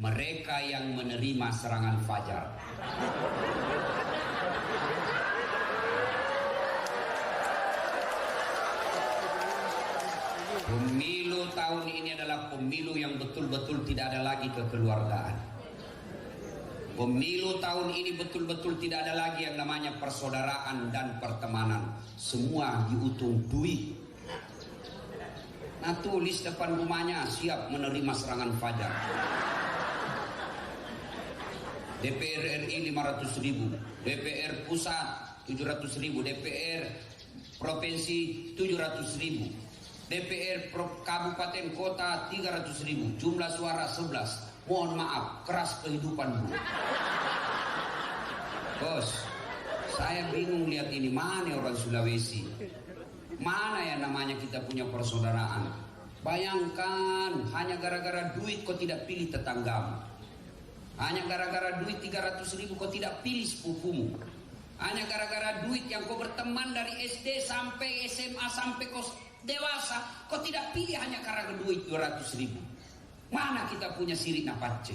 mereka yang menerima serangan fajar. Pemilu tahun ini adalah pemilu yang betul-betul tidak ada lagi kekeluargaan. Pemilu tahun ini betul-betul tidak ada lagi yang namanya persaudaraan dan pertemanan. Semua diutung duit. Nah, tulis depan rumahnya, siap menerima serangan fajar. DPR RI 500.000, DPR pusat 700.000, DPR provinsi 700.000, DPR kabupaten kota 300.000, jumlah suara 11. Mohon maaf, keras kehidupan Bu. Bos, saya bingung lihat ini, mana orang Sulawesi, mana yang namanya kita punya persaudaraan. Bayangkan, hanya gara-gara duit kau tidak pilih tetanggamu. Hanya gara-gara duit 300.000 kau tidak pilih sepupumu. Hanya gara-gara duit yang kau berteman dari SD sampai SMA sampai kau dewasa, kau tidak pilih hanya karena duit 200.000. Mana kita punya sirih napace?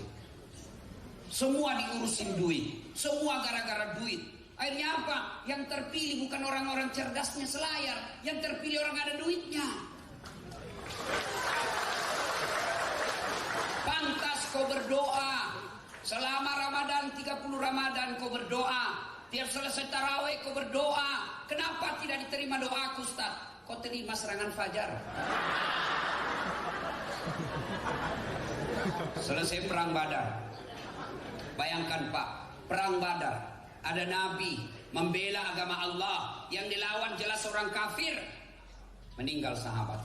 Semua diurusin duit, semua gara-gara duit. Akhirnya apa? Yang terpilih bukan orang-orang cerdasnya selayar, yang terpilih orang ada duitnya. Pantas kau berdoa selama Ramadan, 30 Ramadan kau berdoa, tiap selesai tarawih kau berdoa. Kenapa tidak diterima doaku, Ustaz? Kau terima serangan fajar. Selesai perang Badar. Bayangkan Pak, perang Badar, ada Nabi membela agama Allah, yang dilawan jelas orang kafir. Meninggal sahabat.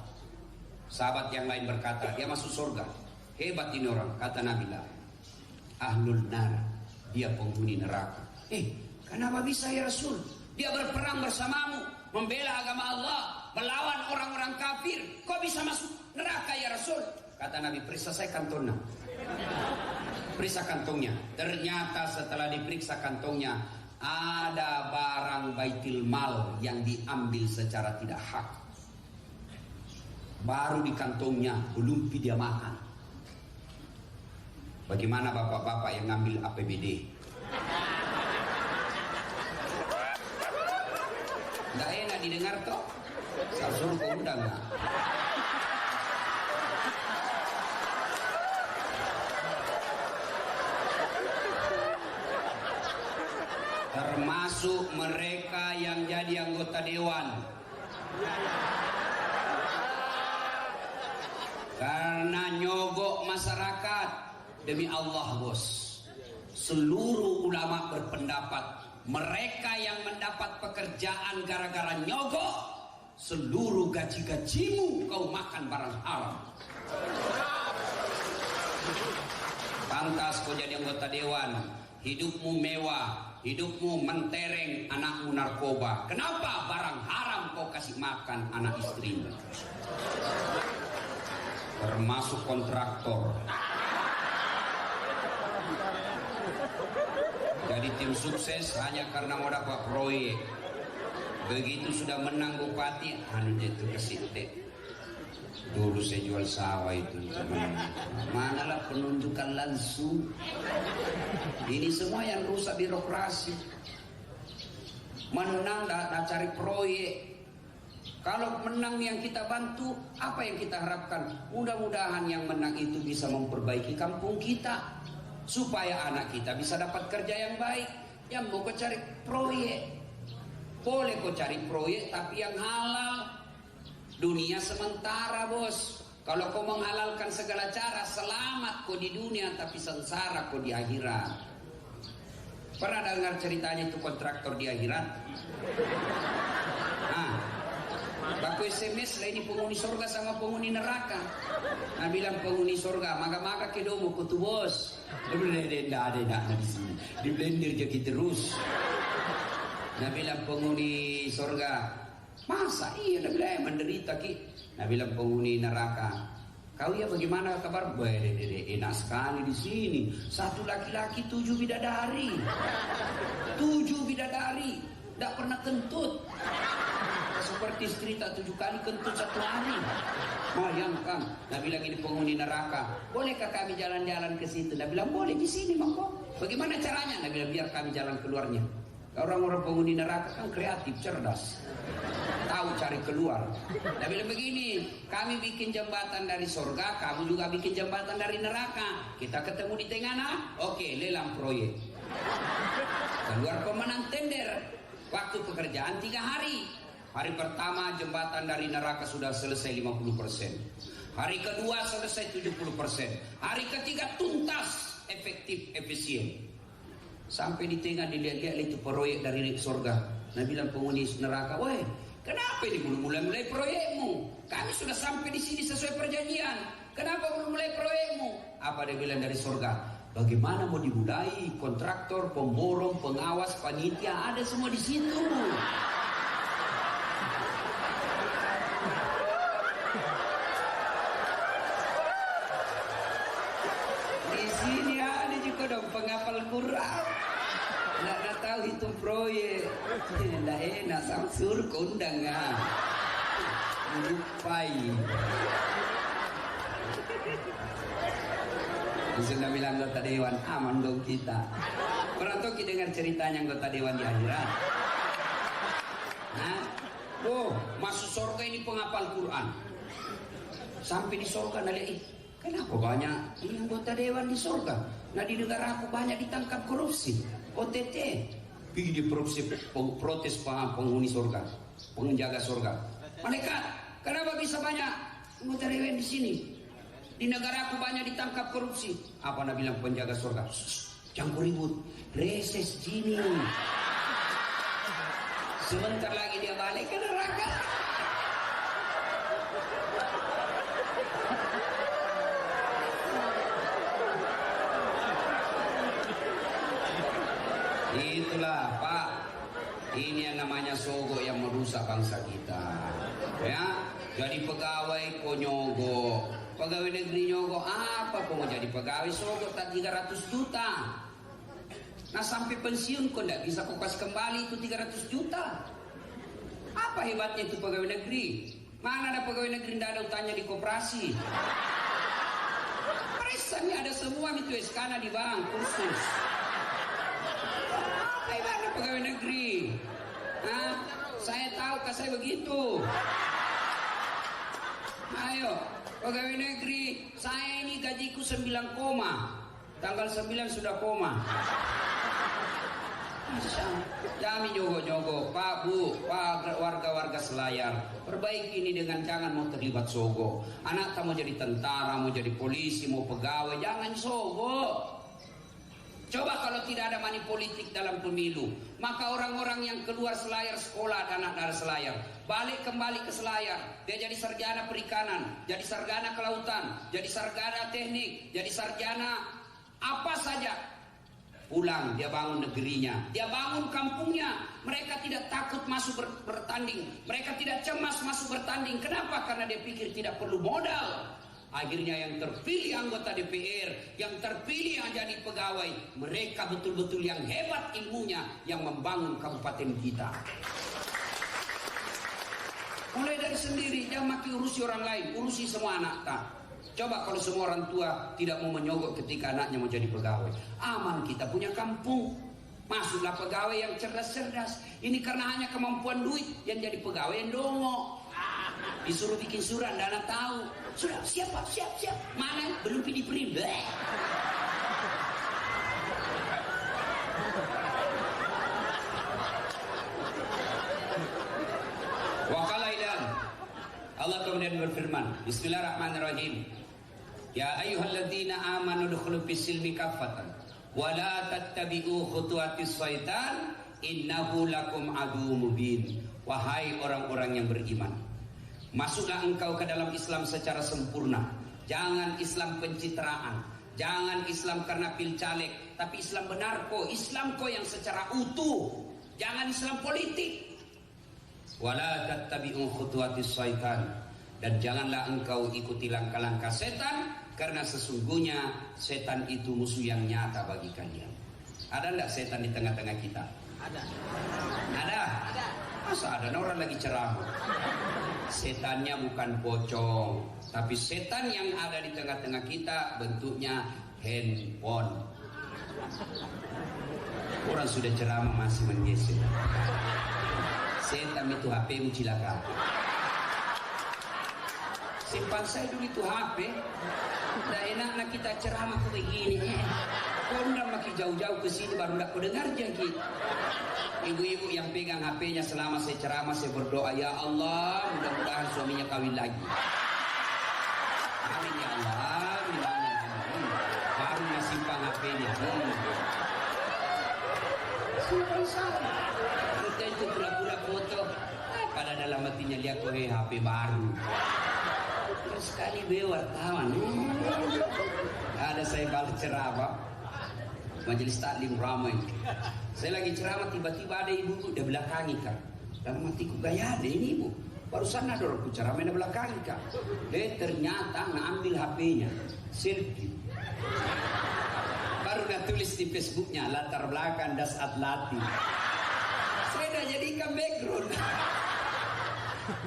Sahabat yang lain berkata, dia masuk surga. Hebat ini orang, kata Nabi lah. Ahlul nar, dia penghuni neraka. Kenapa bisa ya Rasul? Dia berperang bersamamu, membela agama Allah, melawan orang-orang kafir. Kok bisa masuk neraka ya Rasul? Kata Nabi, periksa saya kantongnya. Periksa kantongnya. Ternyata setelah diperiksa kantongnya, ada barang baitil mal yang diambil secara tidak hak. Baru di kantongnya, belum dia makan. Bagaimana bapak-bapak yang ngambil APBD? Nggak enak didengar toh? Saya suruh kau undang nggak? Termasuk mereka yang jadi anggota dewan. Karena nyogok masyarakat. Demi Allah bos, seluruh ulama berpendapat mereka yang mendapat pekerjaan gara-gara nyogok, seluruh gaji-gajimu kau makan barang haram. Pantas kau jadi anggota dewan, hidupmu mewah, hidupmu mentereng, anakmu narkoba. Kenapa? Barang haram kau kasih makan anak istrimu. Termasuk kontraktor. Jadi tim sukses hanya karena mau dapat proyek. Begitu sudah menang bupati, itu kesinte. Dulu saya jual sawah itu, manalah penunjukan langsung. Ini semua yang rusak birokrasi. Menang dah cari proyek. Kalau menang yang kita bantu, apa yang kita harapkan? Mudah-mudahan yang menang itu bisa memperbaiki kampung kita, supaya anak kita bisa dapat kerja yang baik. Yang mau kau cari proyek, boleh kau cari proyek tapi yang halal. Dunia sementara bos. Kalau kau menghalalkan segala cara, selamat kau di dunia tapi sengsara kau di akhirat. Pernah dengar ceritanya itu kontraktor di akhirat? Baku SMS lah ini penghuni surga sama penghuni neraka. Nah bilang penghuni surga, maka kedomo kutu bos. Tidak ada di sini. Di blender jadi terus. Nah bilang penghuni surga, masa iya lah bilang menderita ki. Nah bilang penghuni neraka, kau ya bagaimana kabar? Enak sekali di sini. 1 laki-laki 7 bidadari. 7 bidadari. Tidak pernah kentut. Seperti istri tak 7 kali kentut 1 hari. Bayangkan, Nabi bilang ini penghuni neraka. Bolehkah kami jalan-jalan ke situ? Nabi bilang boleh di sini monggo. Bagaimana caranya? Nabi bilang biar kami jalan keluarnya. Orang-orang penghuni neraka kan kreatif, cerdas, tahu cari keluar. Nabi bilang begini, kami bikin jembatan dari surga, kamu juga bikin jembatan dari neraka. Kita ketemu di tengah, nah? Oke, lelang proyek. Keluar pemenang tender. Waktu pekerjaan 3 hari. Hari pertama jembatan dari neraka sudah selesai 50%. Hari kedua selesai 70%. Hari ketiga tuntas, efektif, efisien. Sampai di tengah dilihat-lihat itu proyek dari surga. Nabi bilang penghuni neraka, woi, kenapa ini belum mulai proyekmu? Kami sudah sampai di sini sesuai perjanjian. Kenapa belum mulai proyekmu? Apa dia bilang dari surga? Bagaimana mau dimulai? Kontraktor, pemborong, pengawas, panitia ada semua di situ. Di sini ada juga dong penghafal Quran. Nggak tahu hitung proyek. Nggak enak Samsur keundangan. Lupai. Sudah bilang anggota dewan aman dong kita. Pernah tuh kita dengar ceritanya anggota dewan di akhirat. Nah, oh masuk surga ini penghafal Quran. Sampai di surga nalihat, kenapa banyak ini anggota dewan di surga? Nah di negara aku banyak ditangkap korupsi. OTT, pergi di protes penghuni surga, penjaga surga. Malaikat, kenapa bisa banyak anggota dewan di sini? Di negara aku banyak ditangkap korupsi. Apa Nabi bilang penjaga surga? Jangan ribut, reses sini. Sebentar lagi dia balik ke neraka. Itulah Pak, ini yang namanya sogok yang merusak bangsa kita. Ya, jadi pegawai kok nyogok, pegawai negeri nyogok, apa kok mau jadi pegawai sogok tak 300 juta. Nah sampai pensiun kok tidak bisa kok kasih kembali itu 300 juta. Apa hebatnya itu pegawai negeri? Mana ada pegawai negeri tidak ada utangnya di koperasi? Perisannya ada semua itu SK-nya di bank khusus. Bagaimana pegawai negeri? Nah, saya tahu saya begitu. Ayo, pegawai negeri, saya ini gajiku 9 koma. Tanggal 9 sudah koma. Kami nyogok-nyogok, Pak Bu, Pak warga-warga Selayar, perbaiki ini dengan jangan mau terlibat sogok. Anak tak mau jadi tentara, mau jadi polisi, mau pegawai, jangan sogok. Coba kalau tidak ada money politik dalam pemilu, maka orang-orang yang keluar Selayar sekolah dan anak dari Selayar balik kembali ke Selayar, dia jadi sarjana perikanan, jadi sarjana kelautan, jadi sarjana teknik, jadi sarjana apa saja. Pulang dia bangun negerinya, dia bangun kampungnya. Mereka tidak takut masuk bertanding, mereka tidak cemas masuk bertanding. Kenapa? Karena dia pikir tidak perlu modal. Akhirnya yang terpilih anggota DPR, yang terpilih yang jadi pegawai, mereka betul-betul yang hebat ilmunya, yang membangun kabupaten kita. Mulai dari sendiri, jangan maki urusi orang lain, urusi semua anak tak. Coba kalau semua orang tua tidak mau menyogok ketika anaknya mau jadi pegawai, aman kita punya kampung. Masuklah pegawai yang cerdas-cerdas. Ini karena hanya kemampuan duit yang jadi pegawai yang dongo. Disuruh bikin surat, dana tahu. Sudah, siap Pak, siap. Mana? Belum pilih-pilih. Wakalaidan. Allah kemudian berfirman, Bismillahirrahmanirrahim. Ya ayyuhalladzina amanu dukhulu fis-silmi kaffatan wa la tattabi'u khutuwatis syaitan innahu lakum aduwwum mubin. Wahai orang-orang yang beriman, masuklah engkau ke dalam Islam secara sempurna. Jangan Islam pencitraan, jangan Islam karena pilcaleg, tapi Islam benar kok, Islam kok yang secara utuh. Jangan Islam politik. Wala tattabi'u khutuwatis syaitan, dan janganlah engkau ikuti langkah-langkah setan, karena sesungguhnya setan itu musuh yang nyata bagi kalian. Ada enggak setan di tengah-tengah kita? Ada? Masa ada? Orang lagi ceramah. Setannya bukan pocong, tapi setan yang ada di tengah-tengah kita bentuknya handphone. Orang sudah ceramah masih menggesek. Setan itu HP-mu cilaka. Simpan saya dulu itu HP. Udah enaknya kita ceramah ke begini. Kau udah makin jauh-jauh ke sini baru nak kau dengar jadi. Ibu-ibu yang pegang HP-nya selama saya ceramah, saya berdoa, ya Allah, mudah-mudahan suaminya kawin lagi. Amin ya Allah. Baru nak simpan HP-nya. Simpan saya. Kita itu pura-pura foto. Pada dalam hatinya lihat kau HP baru. Terus sekali wartawan. Ada saya balik ceramah. Majelis taklim ramai. Saya lagi ceramah, tiba-tiba ada ibu udah belakangi kak. Dalam hatiku, gaya ada ini ibu. Barusan ada orang ceramah udah belakangi kak. Ternyata ngambil HP-nya, selfie. Baru udah tulis di Facebooknya, latar belakang das atlati. Saya udah jadikan background.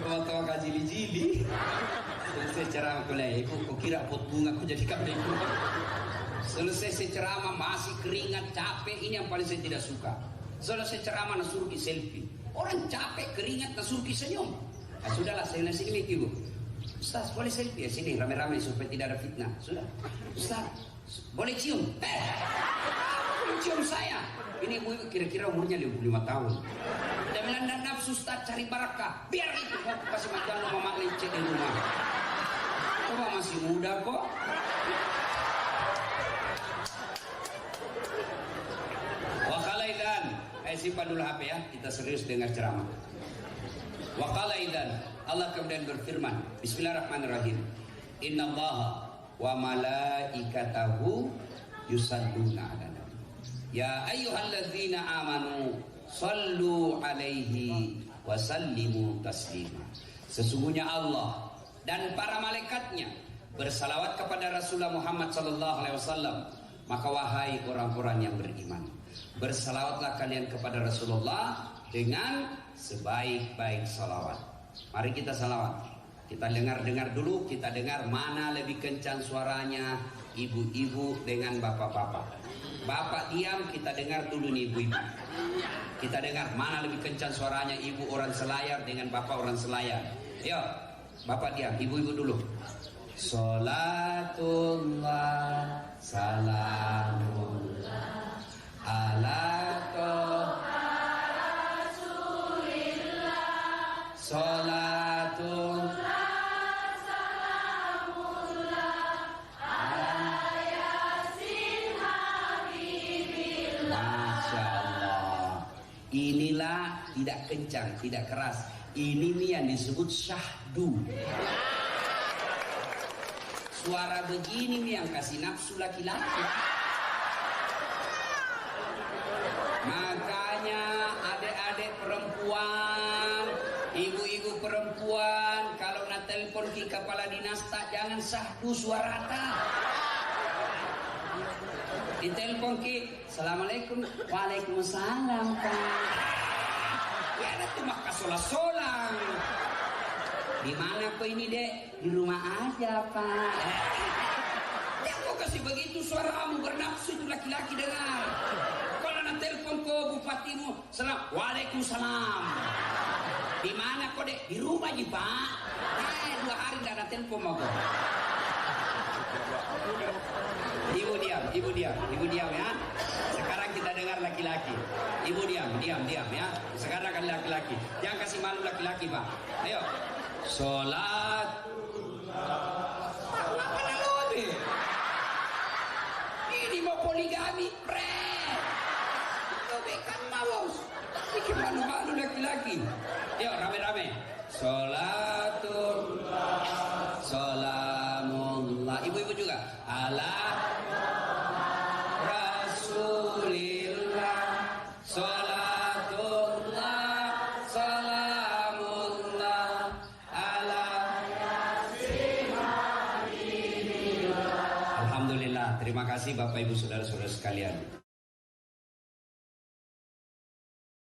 Foto kajili-jili. Selesai ceramah kuliah, ibu kok kira pot bunga aku jadikan background. Selesai saya ceramah masih keringat, capek, ini yang paling saya tidak suka. Selesai ceramah nasuruh ki selfie. Orang capek, keringat, nasuruh ki senyum. Nah, sudahlah saya nasi ini ibu. Ustaz boleh selfie ya sini rame-rame supaya tidak ada fitnah. Sudah. Ustaz boleh cium. Boleh cium saya. Ini ibu kira-kira umurnya 55 tahun. Dan melanda nafsu Ustaz cari barakah. Biar itu kok kasih makan mama lecet di rumah. Coba masih muda kok. Simpan dulu HP ya, kita serius dengar ceramah. Wa qala idzan, Allah kemudian berfirman, bismillahirrahmanirrahim. Innallaha wa malaikatahu yusalluna 'alan nabi. Ya ayyuhalladzina amanu shallu 'alaihi wa sallimu taslima. Sesungguhnya Allah dan para malaikatnya bersalawat kepada Rasulullah Muhammad sallallahu alaihi wasallam. Maka wahai orang-orang yang beriman, bersalawatlah kalian kepada Rasulullah dengan sebaik-baik salawat. Mari kita salawat. Kita dengar-dengar dulu, kita dengar mana lebih kencang suaranya, ibu-ibu dengan bapak-bapak. Bapak diam, kita dengar dulu nih ibu-ibu. Kita dengar mana lebih kencang suaranya, ibu orang Selayar dengan bapak orang Selayar. Yuk, bapak diam, ibu-ibu dulu. Salatullah salamullah ala Rasulillah. Salatullah salamullah ala Yasin Habibillah. Masya Allah. Inilah tidak kencang, tidak keras. Ini nih yang disebut syahdu. Suara begini nih yang kasih nafsu laki-laki. Makanya adik-adik perempuan, ibu-ibu perempuan, kalau nak telepon ke kepala dinas tak jangan sahdu suara tak. Ditelepon ke, Assalamualaikum, Waalaikumsalam Pak. Ya ada tuh maka solang-solang. Di mana kok ini dek? Di rumah aja Pak. Ya kok kasih begitu suaramu bernafsu itu laki-laki dengar. Kalau nak telepon ke bupatimu, salam, Waalaikumsalam. Di mana kok dek? Di rumah aja Pak. 2 hari tidak ada telepon mau kok. Ibu diam ya. Sekarang kita dengar laki-laki. Ibu diam ya. Sekarang kan laki-laki. Jangan kasih malu laki-laki Pak. Ayo. Sholat. Apa lagi? Ini mau poligami, itu bukan malos. Bikin malu-malu laki-laki. Yuk rame-rame. Sholatullah, salamullah. Ibu-ibu juga. Ala Rasulillah. Sholatullah, salamullah. Alhamdulillah, terima kasih Bapak Ibu Saudara-saudara sekalian.